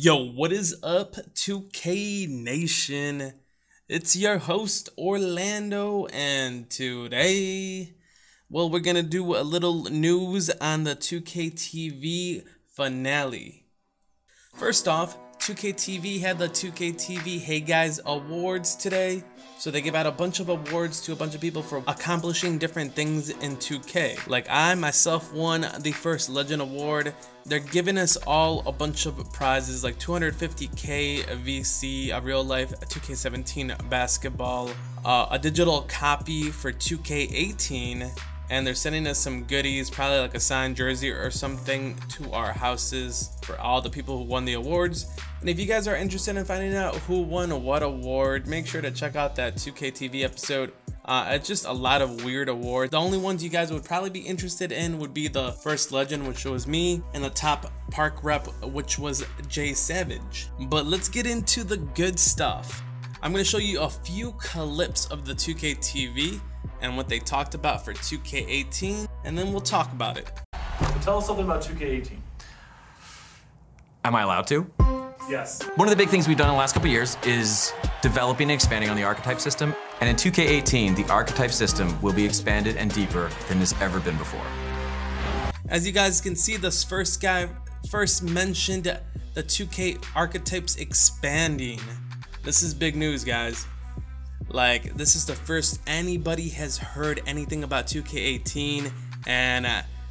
Yo, what is up, 2K Nation? It's your host, Orlando, and today, well, we're gonna do a little news on the 2K TV finale. First off, 2K TV had the 2K TV Hey Guys Awards today. So they give out a bunch of awards to a bunch of people for accomplishing different things in 2K. Like I myself won the first Legend Award. They're giving us all a bunch of prizes like 250k VC, a real life 2K17 basketball, a digital copy for 2K18, and they're sending us some goodies, probably like a signed jersey or something to our houses for all the people who won the awards. And if you guys are interested in finding out who won what award, make sure to check out that 2K TV episode. It's just a lot of weird awards. The only ones you guys would probably be interested in would be the first legend, which was me, and the top park rep, which was Jay Savage. But let's get into the good stuff. I'm going to show you a few clips of the 2K TV and what they talked about for 2K18, and then we'll talk about it. Tell us something about 2K18. Am I allowed to? Yes. One of the big things we've done in the last couple of years is developing and expanding on the archetype system. And in 2K18, the archetype system will be expanded and deeper than has ever been before. As you guys can see, this first guy first mentioned the 2K archetypes expanding. This is big news, guys. Like, this is the first anybody has heard anything about 2K18, and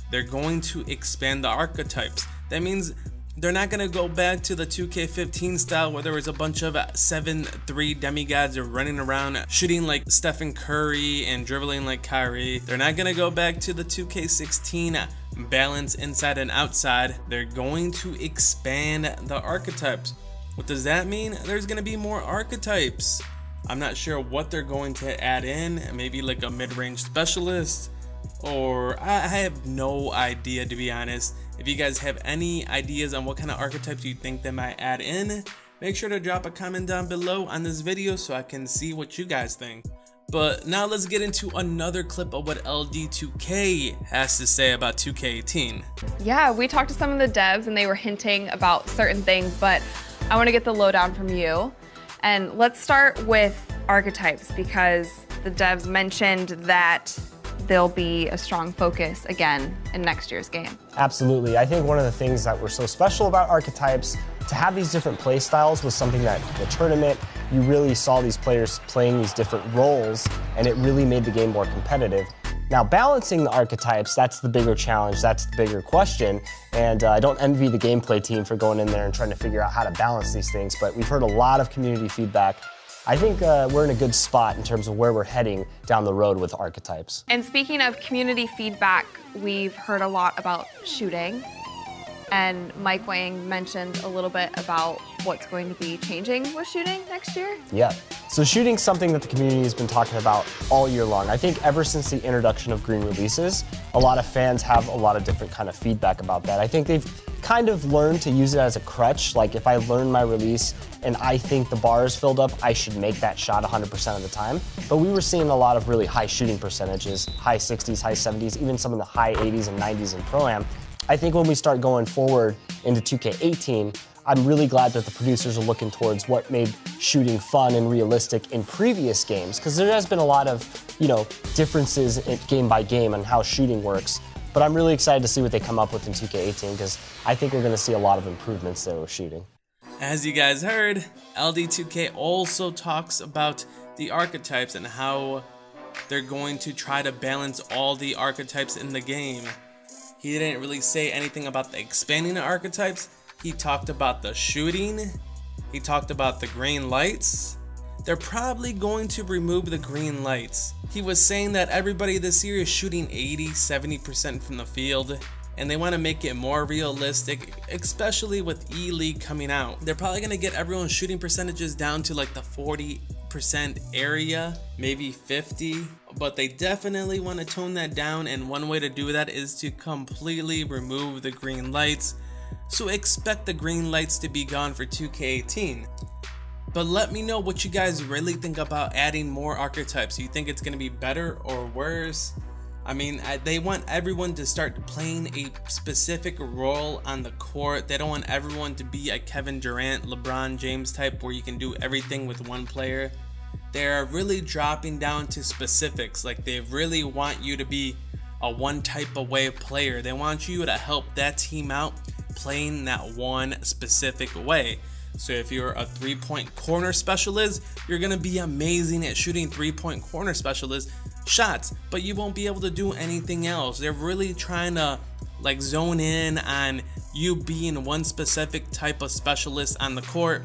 they're going to expand the archetypes. That means they're not going to go back to the 2K15 style where there was a bunch of 7'3" demigods running around shooting like Stephen Curry and dribbling like Kyrie. They're not going to go back to the 2K16 balance inside and outside. They're going to expand the archetypes. What does that mean? There's going to be more archetypes. I'm not sure what they're going to add in. Maybe like a mid-range specialist, or I have no idea, to be honest. If you guys have any ideas on what kind of archetypes you think they might add in, make sure to drop a comment down below on this video so I can see what you guys think. But now let's get into another clip of what LD2K has to say about 2K18. Yeah, we talked to some of the devs and they were hinting about certain things, but I want to get the lowdown from you. And let's start with archetypes, because the devs mentioned that there'll be a strong focus again in next year's game. Absolutely. I think one of the things that were so special about archetypes, to have these different play styles, was something that in the tournament, you really saw these players playing these different roles, and it really made the game more competitive. Now, balancing the archetypes, that's the bigger challenge, that's the bigger question, and I don't envy the gameplay team for going in there and trying to figure out how to balance these things, but we've heard a lot of community feedback. I think we're in a good spot in terms of where we're heading down the road with archetypes. And speaking of community feedback, we've heard a lot about shooting. And Mike Wang mentioned a little bit about what's going to be changing with shooting next year. Yeah, so shooting's something that the community has been talking about all year long. I think ever since the introduction of green releases, a lot of fans have a lot of different kind of feedback about that. I think they've kind of learned to use it as a crutch. Like, if I learn my release and I think the bar is filled up, I should make that shot 100% of the time. But we were seeing a lot of really high shooting percentages, high 60s, high 70s, even some of the high 80s and 90s in Pro-Am. I think when we start going forward into 2K18, I'm really glad that the producers are looking towards what made shooting fun and realistic in previous games, because there has been a lot of, differences in game by game on how shooting works. But I'm really excited to see what they come up with in 2K18, because I think we're going to see a lot of improvements there with shooting. As you guys heard, LD2K also talks about the archetypes and how they're going to try to balance all the archetypes in the game. He didn't really say anything about the expanding the archetypes. He talked about the shooting. He talked about the green lights. They're probably going to remove the green lights. He was saying that everybody this year is shooting 80–70% from the field, and they want to make it more realistic, especially with E-League coming out. They're probably going to get everyone's shooting percentages down to like the 40% area, maybe 50, but they definitely want to tone that down, and one way to do that is to completely remove the green lights. So expect the green lights to be gone for 2K18. But let me know what you guys really think about adding more archetypes. Do you think it's going to be better or worse? I mean, they want everyone to start playing a specific role on the court. They don't want everyone to be a Kevin Durant, LeBron James type where you can do everything with one player. They're really dropping down to specifics. Like, they really want you to be a one type of way player. They want you to help that team out playing that one specific way. So if you're a three-point corner specialist, you're gonna be amazing at shooting three-point corner specialist shots, but you won't be able to do anything else. They're really trying to like zone in on you being one specific type of specialist on the court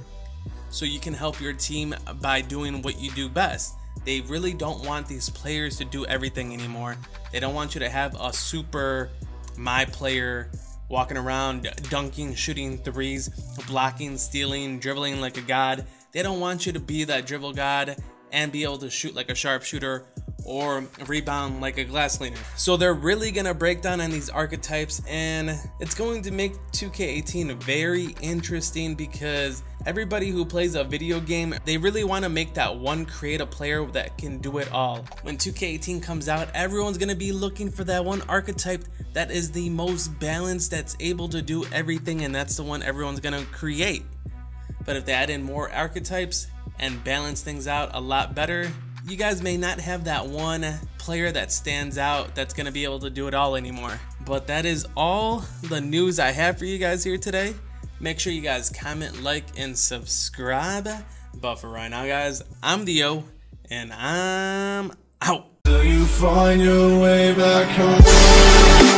so you can help your team by doing what you do best. They really don't want these players to do everything anymore. They don't want you to have a super my player walking around dunking, shooting threes, blocking, stealing, dribbling like a god. They don't want you to be that dribble god and be able to shoot like a sharpshooter or rebound like a glass cleaner. So they're really gonna break down on these archetypes, and it's going to make 2K18 very interesting because everybody who plays a video game, they really want to make that one creative player that can do it all. When 2K18 comes out, everyone's gonna be looking for that one archetype that is the most balanced, that's able to do everything, and that's the one everyone's gonna create. But if they add in more archetypes and balance things out a lot better, you guys may not have that one player that stands out that's gonna be able to do it all anymore. But that is all the news I have for you guys here today. Make sure you guys comment, like, and subscribe. But for right now, guys, I'm Dio, and I'm out. Till you find your way back home.